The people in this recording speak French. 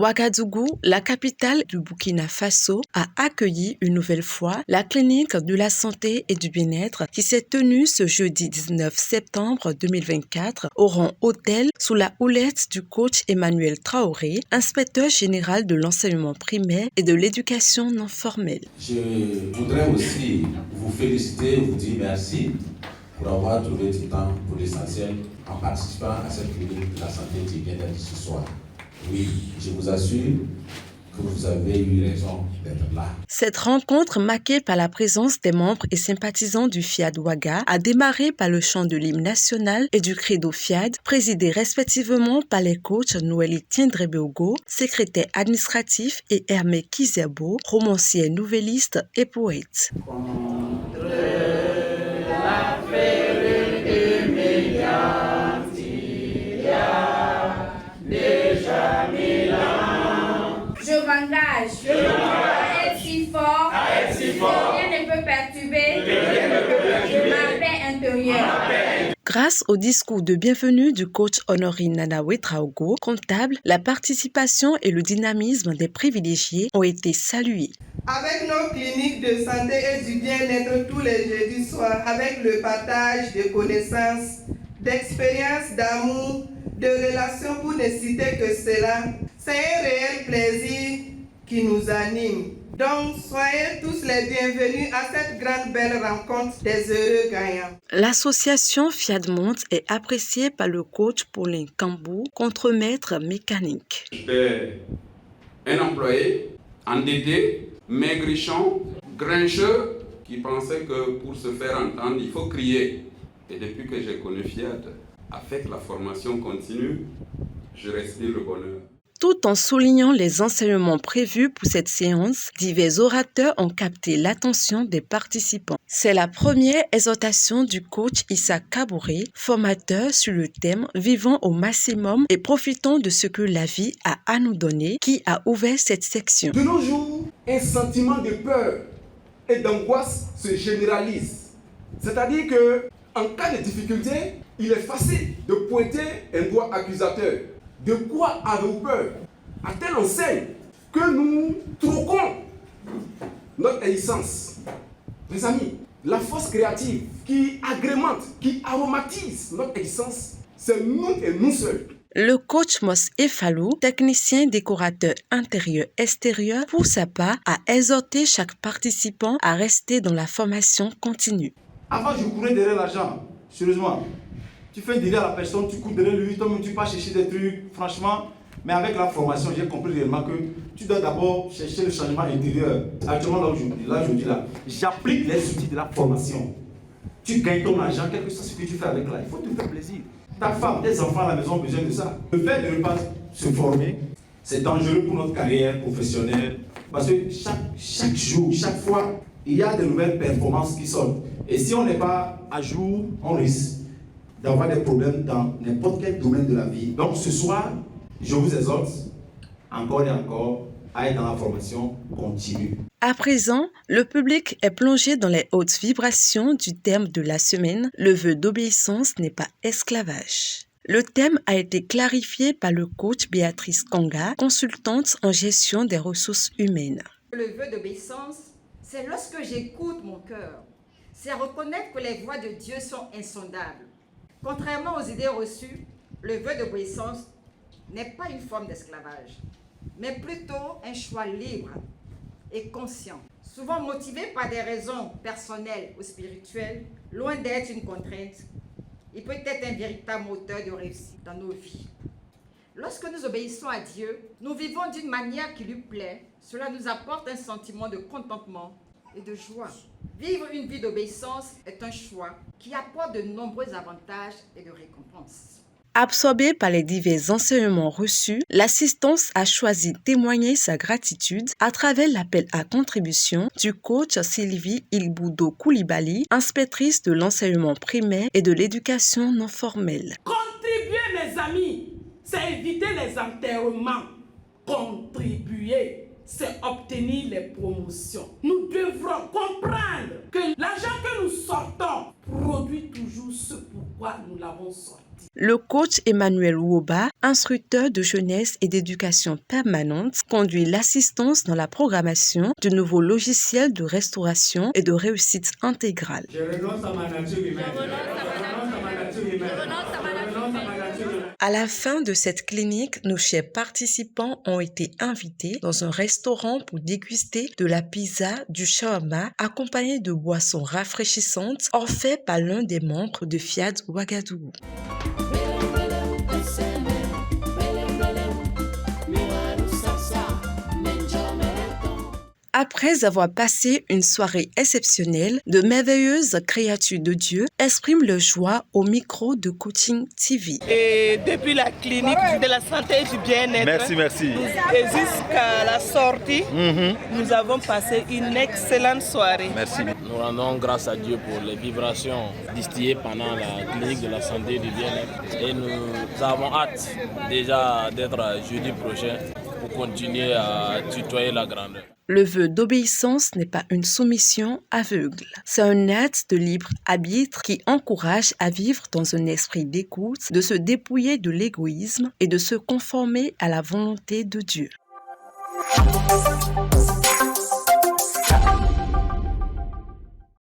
Ouagadougou, la capitale du Burkina Faso, a accueilli une nouvelle fois la clinique de la santé et du bien-être qui s'est tenue ce jeudi 19 septembre 2024 au rang hôtel sous la houlette du coach Emmanuel Traoré, inspecteur général de l'enseignement primaire et de l'éducation non formelle. Je voudrais aussi vous féliciter et vous dire merci pour avoir trouvé du temps pour l'essentiel en participant à cette clinique de la santé et du bien-être ce soir. Oui, je vous assure que vous avez eu raison d'être là. Cette rencontre, marquée par la présence des membres et sympathisants du FIAD Ouaga, a démarré par le chant de l'hymne national et du credo FIAD, présidé respectivement par les coachs Noélie Tiendrebeogo, secrétaire administratif, et Hermé Kizerbo, romancier, nouvelliste et poète. Je m'engage à être si fort, rien ne peut perturber ma paix intérieure. Grâce au discours de bienvenue du coach Honorine Nanawe Traogo, comptable, la participation et le dynamisme des privilégiés ont été salués. Avec nos cliniques de santé et du bien-être tous les jeudis soirs, avec le partage de connaissances, d'expériences, d'amour, de relations pour ne citer que cela, c'est un réel plaisir qui nous anime. Donc, soyez tous les bienvenus à cette grande belle rencontre des heureux gagnants. L'association FIAD Monte est appréciée par le coach Paulin Cambou, contremaître mécanique. J'étais un employé endetté, maigrichon, grincheux, qui pensait que pour se faire entendre, il faut crier. Et depuis que j'ai connu FIAD, avec la formation continue, je respire le bonheur. Tout en soulignant les enseignements prévus pour cette séance, divers orateurs ont capté l'attention des participants. C'est la première exhortation du coach Issa Kabouré, formateur sur le thème « Vivons au maximum et profitons de ce que la vie a à nous donner » qui a ouvert cette section. De nos jours, un sentiment de peur et d'angoisse se généralise. C'est-à-dire que en cas de difficulté, il est facile de pointer un doigt accusateur. De quoi avez-vous peur? À telle enseigne que nous troquons notre existence. Les amis, la force créative qui agrémente, qui aromatise notre existence, c'est nous et nous seuls. Le coach Mos Efalou, technicien décorateur intérieur-extérieur, pour sa part, a exhorté chaque participant à rester dans la formation continue. Avant, je courais derrière l'argent, sérieusement. Tu fais derrière la personne, tu cours derrière lui, toi-même tu pars chercher des trucs, franchement. Mais avec la formation, j'ai compris réellement que tu dois d'abord chercher le changement intérieur. Actuellement, là, j'applique les outils de la formation. Tu gagnes ton argent, quel que soit ce que tu fais avec là, il faut te faire plaisir. Ta femme, tes enfants à la maison ont besoin de ça. Le fait de ne pas se former, c'est dangereux pour notre carrière professionnelle. Parce que chaque jour, chaque fois, il y a de nouvelles performances qui sortent. Et si on n'est pas à jour, on risque d'avoir des problèmes dans n'importe quel domaine de la vie. Donc ce soir, je vous exhorte encore et encore à être dans la formation continue. À présent, le public est plongé dans les hautes vibrations du thème de la semaine. Le vœu d'obéissance n'est pas esclavage. Le thème a été clarifié par le coach Béatrice Kanga, consultante en gestion des ressources humaines. Le vœu d'obéissance, c'est lorsque j'écoute mon cœur. C'est reconnaître que les voies de Dieu sont insondables. Contrairement aux idées reçues, le vœu d'obéissance n'est pas une forme d'esclavage, mais plutôt un choix libre et conscient, souvent motivé par des raisons personnelles ou spirituelles, loin d'être une contrainte. Il peut être un véritable moteur de réussite dans nos vies. Lorsque nous obéissons à Dieu, nous vivons d'une manière qui lui plaît. Cela nous apporte un sentiment de contentement et de joie. Vivre une vie d'obéissance est un choix qui apporte de nombreux avantages et de récompenses. Absorbée par les divers enseignements reçus, l'assistance a choisi de témoigner sa gratitude à travers l'appel à contribution du coach Sylvie Ilboudo Koulibaly, inspectrice de l'enseignement primaire et de l'éducation non formelle. Contribuer, mes amis, c'est éviter les enterrements. Contribuer, c'est obtenir les promotions. Nous devrons comprendre que l'argent que nous sortons produit toujours ce pourquoi nous l'avons sorti. Le coach Emmanuel Woba, instructeur de jeunesse et d'éducation permanente, conduit l'assistance dans la programmation du nouveau logiciel de restauration et de réussite intégrale. Je renonce à ma nature humaine. À la fin de cette clinique, nos chers participants ont été invités dans un restaurant pour déguster de la pizza, du shawarma, accompagné de boissons rafraîchissantes offertes par l'un des membres de Fiat Ouagadougou. Après avoir passé une soirée exceptionnelle, de merveilleuses créatures de Dieu expriment leur joie au micro de Coaching TV. Et depuis la clinique de la santé et du bien-être, merci. Et jusqu'à la sortie, nous avons passé une excellente soirée. Merci. Nous rendons grâce à Dieu pour les vibrations distillées pendant la clinique de la santé et du bien-être. Et nous avons hâte déjà d'être jeudi prochain pour continuer à tutoyer la grandeur. Le vœu d'obéissance n'est pas une soumission aveugle. C'est un acte de libre arbitre qui encourage à vivre dans un esprit d'écoute, de se dépouiller de l'égoïsme et de se conformer à la volonté de Dieu.